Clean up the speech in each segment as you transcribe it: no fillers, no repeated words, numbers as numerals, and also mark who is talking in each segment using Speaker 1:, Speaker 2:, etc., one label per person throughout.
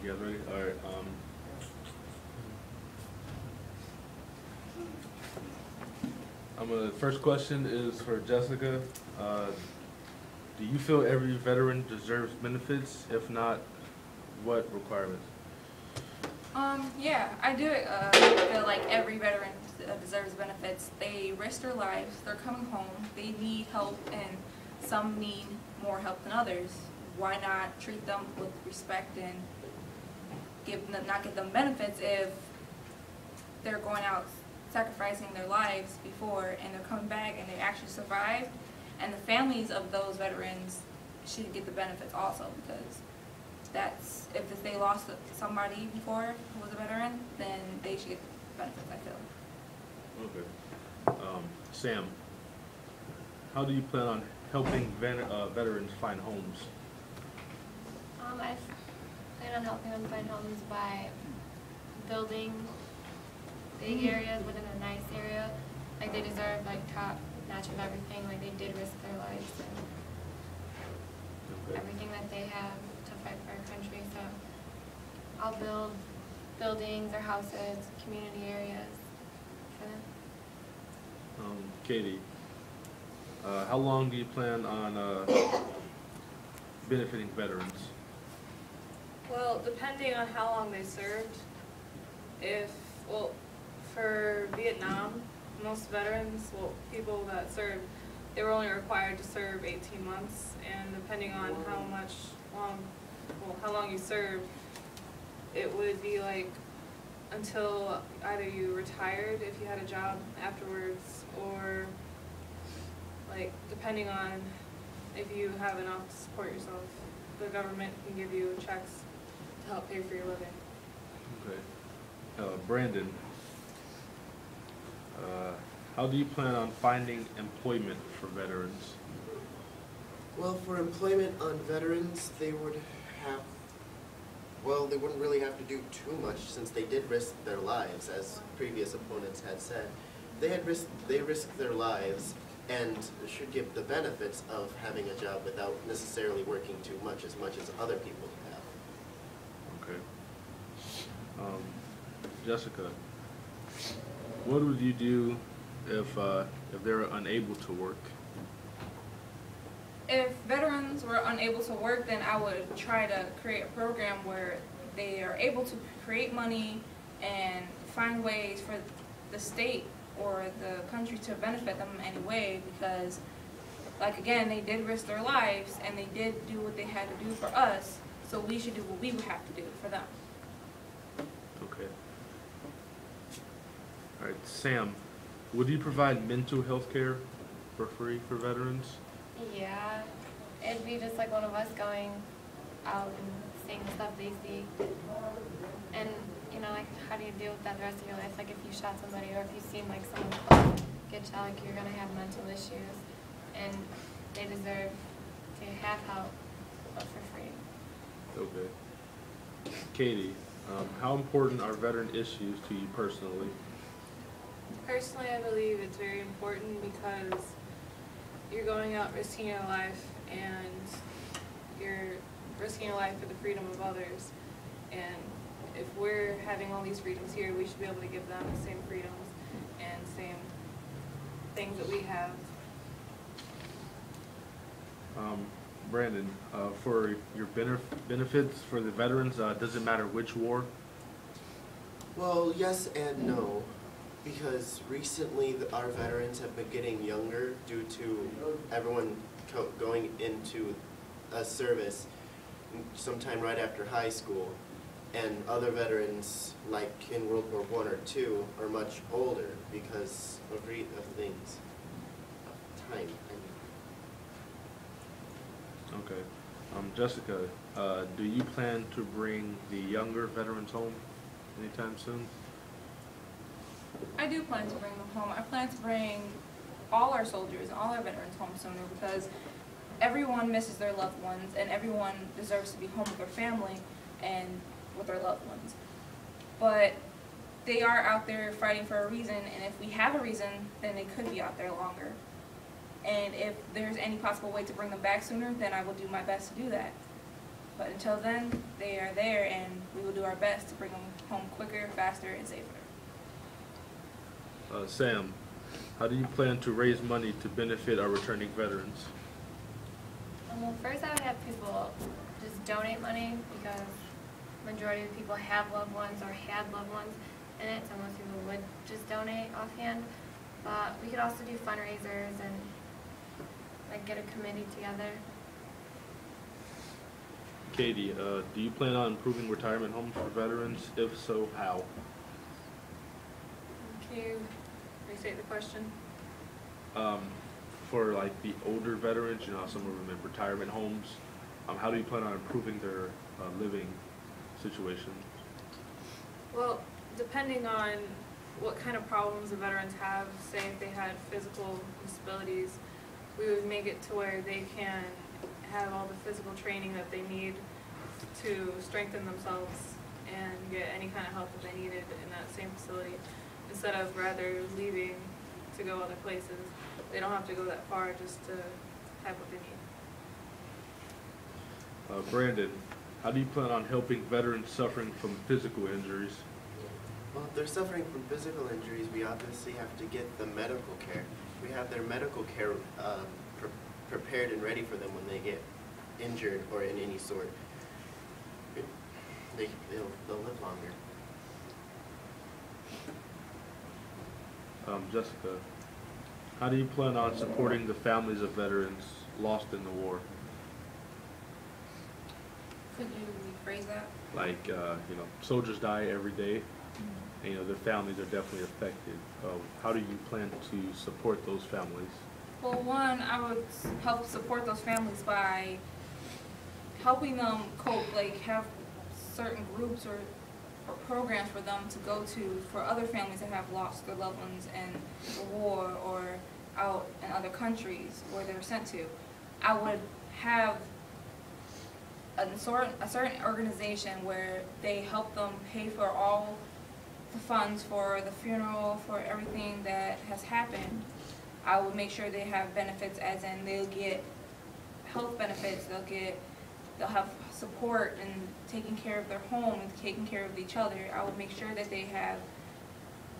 Speaker 1: You guys ready? All right. First question is for Jessica. Do you feel every veteran deserves benefits? If not, what requirements?
Speaker 2: Yeah, I do feel like every veteran deserves benefits. They risk their lives, they're coming home, they need help, and some need more help than others. Why not treat them with respect and not give them benefits if they're going out sacrificing their lives before and they're coming back and they actually survived? And the families of those veterans should get the benefits also, because that's, if they lost somebody before who was a veteran, then they should get the benefits, I feel.
Speaker 1: Okay. Sam, how do you plan on helping veterans find homes?
Speaker 3: I plan on helping them find homes by building big areas within a nice area. Like, they deserve like top notch of everything. Like, they did risk their lives and everything that they have to fight for our country. So I'll build buildings or houses, community areas for them.
Speaker 1: Katie, how long do you plan on benefiting veterans?
Speaker 4: Well, depending on how long they served. For Vietnam, most veterans, people that served, they were only required to serve 18 months, and depending on how long you served, it would be like until either you retired if you had a job afterwards, or like depending on if you have enough to support yourself, the government can give you checks to help pay for your living.
Speaker 1: Okay. Brandon, how do you plan on finding employment for veterans?
Speaker 5: Well, for employment on veterans, they wouldn't really have to do too much, since they did risk their lives, as previous opponents had said. They risked their lives and should get the benefits of having a job without necessarily working too much as other people have.
Speaker 1: Okay. Jessica, what would you do if they're unable to work?
Speaker 2: If veterans were unable to work, then I would try to create a program where they are able to create money and find ways for the state or the country to benefit them in any way, because, like, again, they did risk their lives and they did do what they had to do for us, so we should do what we would have to do for them.
Speaker 1: Okay. All right, Sam, would you provide mental health care for free for veterans?
Speaker 3: Yeah, it'd be just like one of us going out and seeing the stuff they see. And, you know, like, how do you deal with that the rest of your life? Like, if you shot somebody or if you seem like someone get shot, like, you're going to have mental issues. And they deserve to have help, but for free.
Speaker 1: Okay. Katie, how important are veteran issues to you personally?
Speaker 4: Personally, I believe it's very important because you're going out risking your life, and you're risking your life for the freedom of others. And if we're having all these freedoms here, we should be able to give them the same freedoms and same things that we have.
Speaker 1: Brandon, for your benefits for the veterans, does it matter which war?
Speaker 5: Well, yes and no, because recently our veterans have been getting younger due to everyone going into a service sometime right after high school, and other veterans, like in World War I or II, are much older because of things, of time.
Speaker 1: Okay. Jessica, do you plan to bring the younger veterans home anytime soon?
Speaker 2: I do plan to bring them home. I plan to bring all our soldiers and all our veterans home sooner, because everyone misses their loved ones and everyone deserves to be home with their family and with their loved ones. But they are out there fighting for a reason, and if we have a reason, then they could be out there longer. And if there's any possible way to bring them back sooner, then I will do my best to do that. But until then, they are there, and we will do our best to bring them home quicker, faster, and safer.
Speaker 1: Sam, how do you plan to raise money to benefit our returning veterans?
Speaker 3: Well, first I would have people just donate money because majority of people have loved ones or had loved ones in it, so most people would just donate offhand. But we could also do fundraisers and like get a committee together.
Speaker 1: Katie, do you plan on improving retirement homes for veterans? If so, how?
Speaker 4: Can you restate the question?
Speaker 1: For like the older veterans, you know, some of them in retirement homes, how do you plan on improving their living situation?
Speaker 4: Well, depending on what kind of problems the veterans have, say if they had physical disabilities, we would make it to where they can have all the physical training that they need to strengthen themselves and get any kind of help that they needed in that same facility, instead of rather leaving to go other places. They don't have to go that far just to have what they need.
Speaker 1: Brandon, how do you plan on helping veterans suffering from physical injuries?
Speaker 5: Well, if they're suffering from physical injuries, we obviously have to get the medical care. We have their medical care prepared and ready for them when they get injured or in any sort. They'll live longer.
Speaker 1: Jessica, how do you plan on supporting the families of veterans lost in the war?
Speaker 2: Could you rephrase that?
Speaker 1: Like, you know, soldiers die every day, and, you know, their families are definitely affected. How do you plan to support those families?
Speaker 2: Well, one, I would help support those families by helping them cope, like have certain groups or programs for them to go to for other families that have lost their loved ones in the war or out in other countries where they're sent to. I would have a certain organization where they help them pay for all the funds for the funeral, for everything that has happened. I would make sure they have benefits, as in they'll get health benefits, they'll have support and taking care of their home and taking care of each other. I would make sure that they have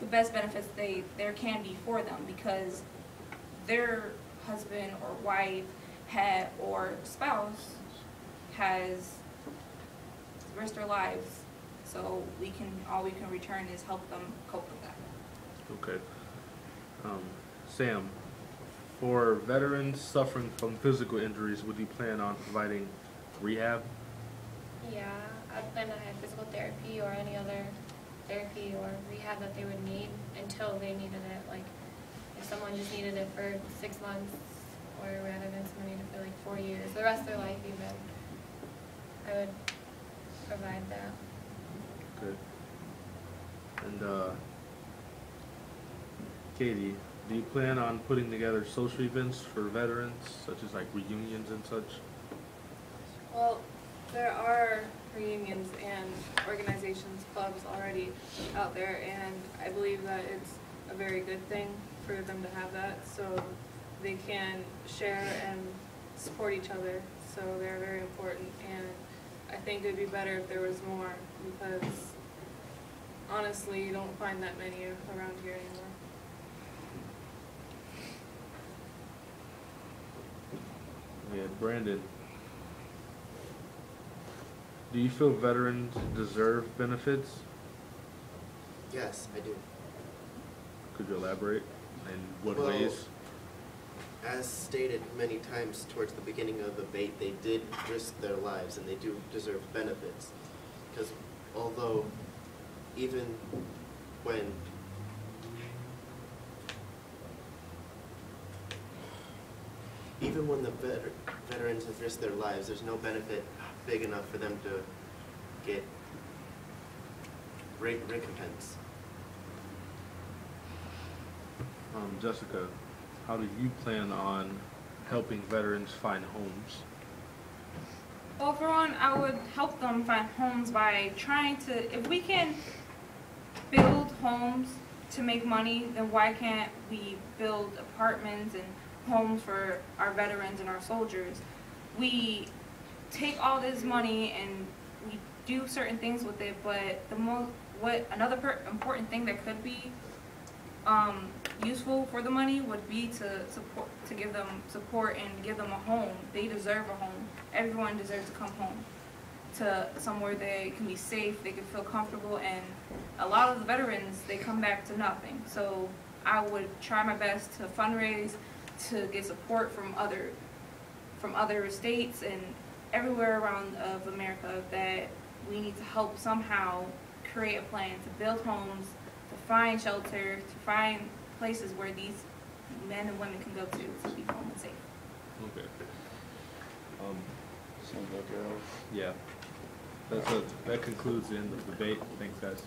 Speaker 2: the best benefits there can be for them, because their husband or wife or spouse has risked their lives. So all we can return is help them cope with that.
Speaker 1: Okay. Sam, for veterans suffering from physical injuries, would you plan on providing rehab?
Speaker 3: Yeah, I plan to have physical therapy or any other therapy or rehab that they would need until they needed it. Like if someone just needed it for 6 months, or rather than someone needed it for like 4 years, the rest of their life even, I would provide that.
Speaker 1: Good. And Katie, do you plan on putting together social events for veterans, such as like reunions and such?
Speaker 4: Well, there are reunions and organizations, clubs already out there, and I believe that it's a very good thing for them to have that, so they can share and support each other. So they're very important, and I think it'd be better if there was more, because honestly, you don't find that many around here anymore.
Speaker 1: Yeah, Brandon, do you feel veterans deserve benefits?
Speaker 5: Yes, I do.
Speaker 1: Could you elaborate? In what
Speaker 5: Well,
Speaker 1: ways?
Speaker 5: As stated many times towards the beginning of the debate, they did risk their lives and they do deserve benefits. Because although even when the veterans have risked their lives, there's no benefit big enough for them to get recompense.
Speaker 1: Jessica, how do you plan on helping veterans find homes?
Speaker 2: Well, for one, I would help them find homes by trying to, if we can build homes to make money, then why can't we build apartments and homes for our veterans and our soldiers? We take all this money and we do certain things with it, but important thing that could be useful for the money would be to give them support and give them a home. They deserve a home. Everyone deserves to come home to somewhere they can be safe, they can feel comfortable, and a lot of the veterans, they come back to nothing. So I would try my best to fundraise, to get support from other states and everywhere around of America, that we need to help somehow create a plan to build homes, to find shelter, to find places where these men and women can go to be home and safe.
Speaker 1: Okay.
Speaker 6: Sounds like
Speaker 1: Yeah. That concludes the end of the debate. Thanks, guys.